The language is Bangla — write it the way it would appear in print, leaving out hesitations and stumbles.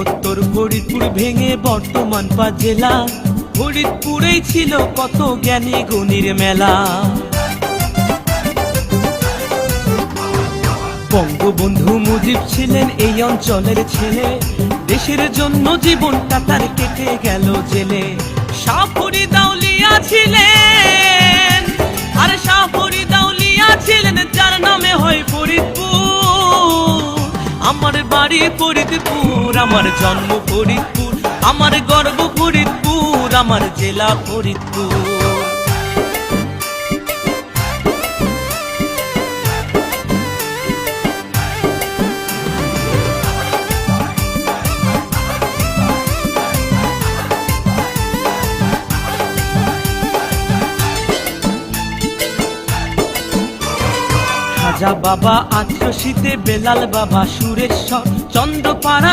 উনসত্তর ফরিদপুর ভেঙে বর্তমান পাঁচ জেলা। ফরিদপুরেই ছিল কত জ্ঞানী গুণীর মেলা। বঙ্গবন্ধু মুজিব ছিলেন এই অঞ্চলের ছেলে, দেশের জন্য জীবনটা তার কেটে গেল জেলে। শাহ ফরিদ আউলিয়া ছিলেন, আর শাহ ফরিদ আউলিয়া ছিলেন যার নামে হয় ফরিদপুর। আমার বাড়ি ফরিদপুর, আমার জন্ম ফরিদপুর, আমার গর্ব ফরিদপুর, আমার জেলা ফরিদপুর। খাজা বাবা আত্মশীতে, বেলাল বাবা সুরেশ্বর, চন্দ্রপাড়া